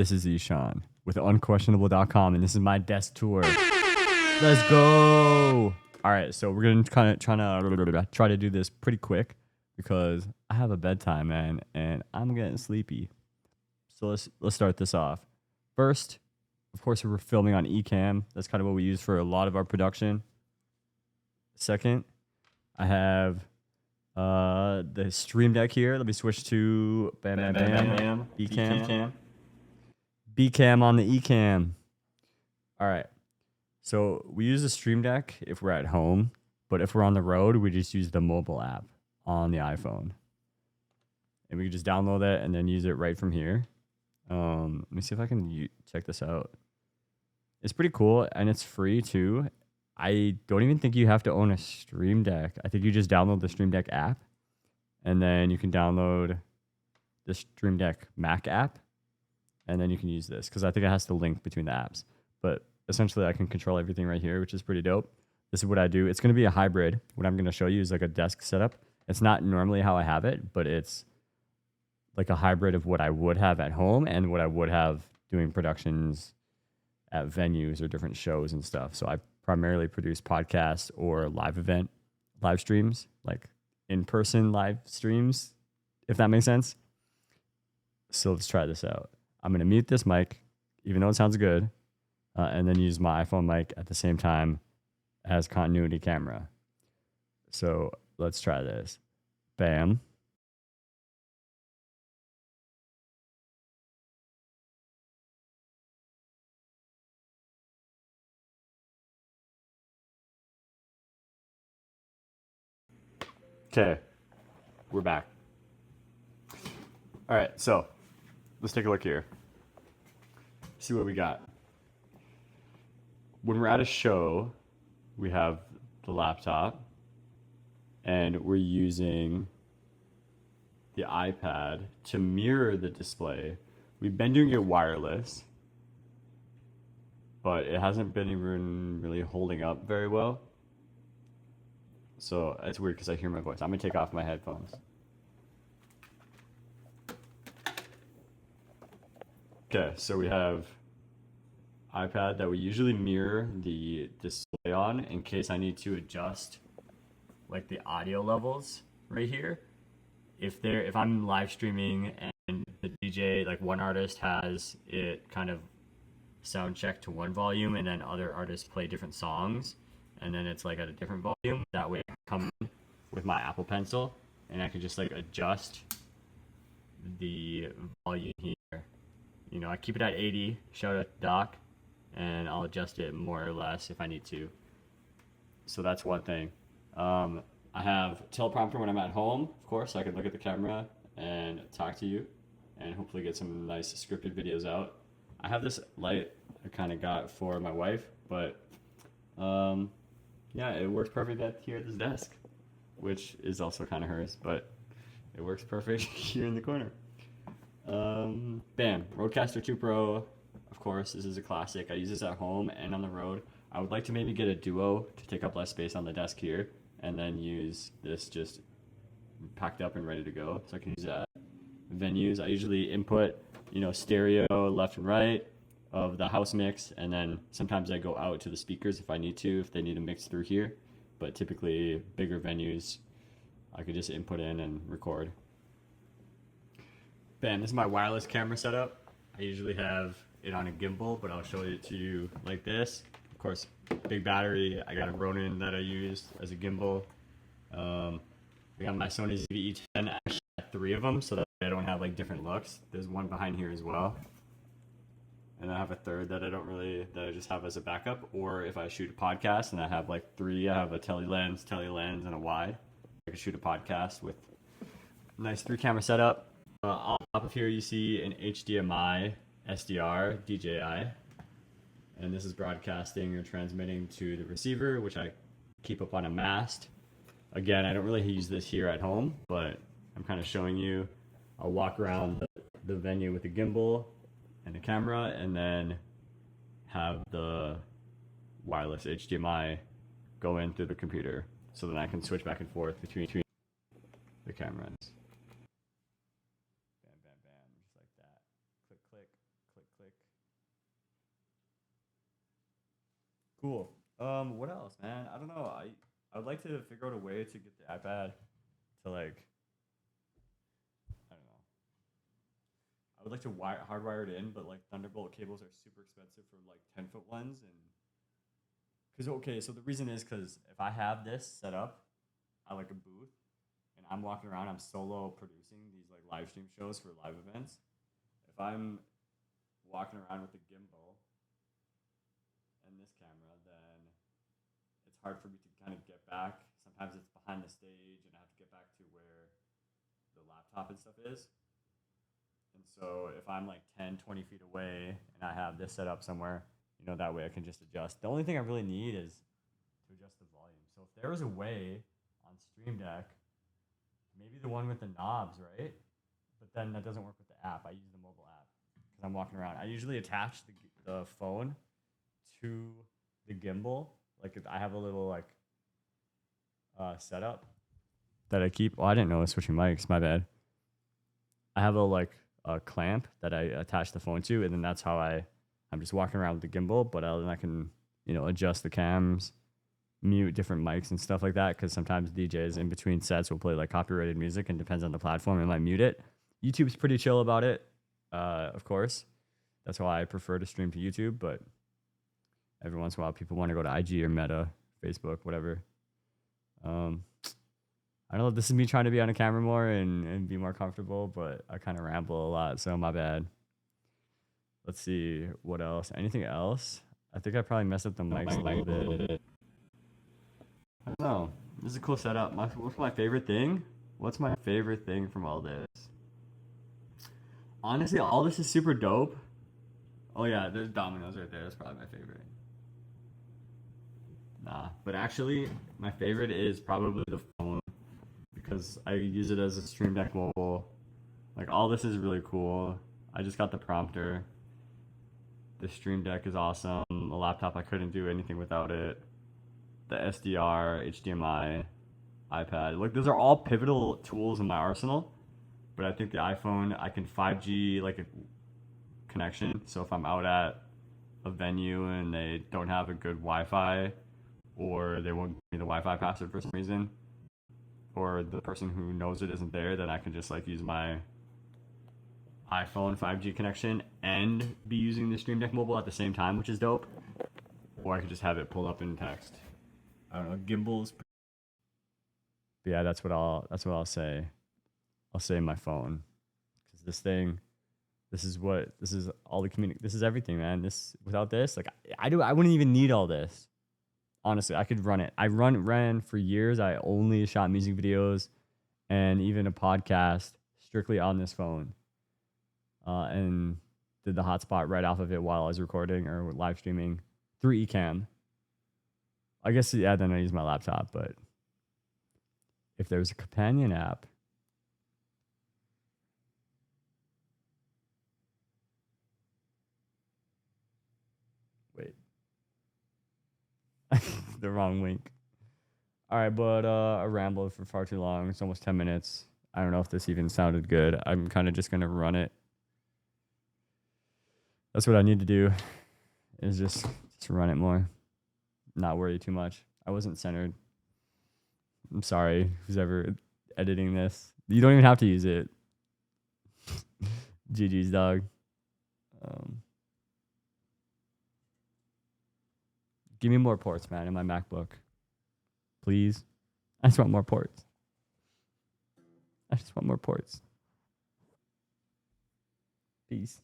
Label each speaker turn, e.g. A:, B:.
A: This is Esha'An with unquestionable.com, and this is my desk tour. Let's go. All right, so we're gonna try to do this pretty quick because I have a bedtime, man, and I'm getting sleepy. So let's start this off. First, of course, we're filming on Ecamm. That's kind of what we use for a lot of our production. Second, I have the stream deck here. Let me switch to Ecamm. Ecamm on the Ecamm. All right. So we use the stream deck if we're at home, but if we're on the road, we just use the mobile app on the iPhone. And we can just download it and then use it right from here. Let me see if I can check this out. It's pretty cool and it's free too. I don't even think you have to own a stream deck. I think you just download the stream deck app and then you can download the stream deck Mac app and then you can use this because I think it has to link between the apps. But essentially I can control everything right here, which is pretty dope. This is what I do. It's going to be a hybrid. What I'm going to show you is like a desk setup. It's not normally how I have it, but it's like a hybrid of what I would have at home and what I would have doing productions at venues or different shows and stuff. So I primarily produce podcasts or live streams, like in-person live streams, if that makes sense. So let's try this out. I'm going to mute this mic, even though it sounds good, and then use my iPhone mic at the same time as continuity camera. So let's try this. Bam. Okay, we're back. All right, so let's take a look here. See what we got. When we're at a show, we have the laptop and we're using the iPad to mirror the display. We've been doing it wireless, but it hasn't been even really holding up very well. So it's weird because I hear my voice. I'm gonna take off my headphones. Okay, so we have iPad that we usually mirror the display on in case I need to adjust like the audio levels right here. If I'm live streaming and the DJ, like one artist has it kind of sound checked to one volume and then other artists play different songs and then it's like at a different volume, that way I can come in with my Apple Pencil and I can just like adjust the volume here. You know, I keep it at 80, shout out to Doc, and I'll adjust it more or less if I need to. So that's one thing. I have teleprompter when I'm at home, of course, so I can look at the camera and talk to you and hopefully get some nice scripted videos out. I have this light I kind of got for my wife, but yeah, it works perfect here at this desk, which is also kind of hers, but it works perfect here in the corner. Bam, Rodecaster 2 Pro, of course, this is a classic. I use this at home and on the road. I would like to maybe get a Duo to take up less space on the desk here, and then use this just packed up and ready to go, so I can use it at venues. I usually input, stereo left and right of the house mix, and then sometimes I go out to the speakers if I need to, if they need to mix through here. But typically, bigger venues, I could just input in and record. Bam, this is my wireless camera setup. I usually have it on a gimbal, but I'll show it to you like this. Of course, big battery. I got a Ronin that I use as a gimbal. I got my Sony ZV-E10. I actually have 3 of them so that I don't have like different looks. There's one behind here as well. And I have a third that I just have as a backup. Or if I shoot a podcast and I have like 3, I have a tele lens, and a wide. I can shoot a podcast with a nice 3-camera setup. On top of here you see an HDMI SDR DJI, and this is broadcasting or transmitting to the receiver, which I keep up on a mast. Again, I don't really use this here at home, but I'm kind of showing you. I'll walk around the venue with a gimbal and a camera, and then have the wireless HDMI go in through the computer, so then I can switch back and forth between the cameras. Bam, bam, bam, just like that. Click, click, click, click. Cool. What else, man? I don't know. I would like to figure out a way to get the iPad to like, I don't know. I would like to hardwire it in, but like Thunderbolt cables are super expensive for like 10-foot ones, and because okay, so the reason is because if I have this set up at like a booth and I'm walking around, I'm solo producing these like live stream shows for live events. If I'm walking around with a gimbal and this camera, then it's hard for me to kind of get back. Sometimes it's behind the stage and I have to get back to where the laptop and stuff is. And so if I'm like 10, 20 feet away and I have this set up somewhere, you know, that way I can just adjust. The only thing I really need is to adjust the volume. So if there was a way on Stream Deck, maybe the one with the knobs, right? But then that doesn't work with the app. I use the mobile app because I'm walking around. I usually attach the phone to the gimbal. Like I have a little like setup that I keep. Oh, I didn't know I was switching mics. My bad. I have a clamp that I attach the phone to, and then that's how I'm just walking around with the gimbal. But then I can, you know, adjust the cams, mute different mics and stuff like that. Because sometimes DJs in between sets will play like copyrighted music, and depends on the platform, it might mute it. YouTube's pretty chill about it, of course. That's why I prefer to stream to YouTube. But every once in a while, people want to go to IG or Meta, Facebook, whatever. I don't know if this is me trying to be on a camera more and be more comfortable, but I kind of ramble a lot, so my bad. Let's see, what else? Anything else? I think I probably messed up the mics a little bit. I don't know. This is a cool setup. What's my favorite thing? What's my favorite thing from all this? Honestly, all this is super dope. Oh yeah, there's Domino's right there. That's probably my favorite. Nah, but actually, my favorite is probably the phone because I use it as a Stream Deck mobile. Like all this is really cool. I just got the prompter. The Stream Deck is awesome. The laptop, I couldn't do anything without it. The SDR, HDMI, iPad. Look, those are all pivotal tools in my arsenal. But I think the iPhone, I can 5G like a connection. So if I'm out at a venue and they don't have a good Wi-Fi, or they won't give me the Wi-Fi password for some reason, or the person who knows it isn't there, then I can just like use my iPhone 5G connection and be using the Stream Deck mobile at the same time, which is dope. Or I could just have it pulled up in text. I don't know, gimbals. But yeah, that's what I'll say. I'll say my phone, because this is all the this is everything, man. Without this, like I wouldn't even need all this. Honestly, I could run it. I ran for years. I only shot music videos and even a podcast strictly on this phone, and did the hotspot right off of it while I was recording or live streaming through Ecamm. I guess, yeah, then I use my laptop, but if there was a companion app, wait, the wrong link. All right, but I rambled for far too long. It's almost 10 minutes. I don't know if this even sounded good. I'm kind of just going to run it. That's what I need to do, is just run it more. Not worry too much. I wasn't centered. I'm sorry, who's ever editing this. You don't even have to use it. GG's, dog. Give me more ports, man, in my MacBook. Please. I just want more ports. Peace.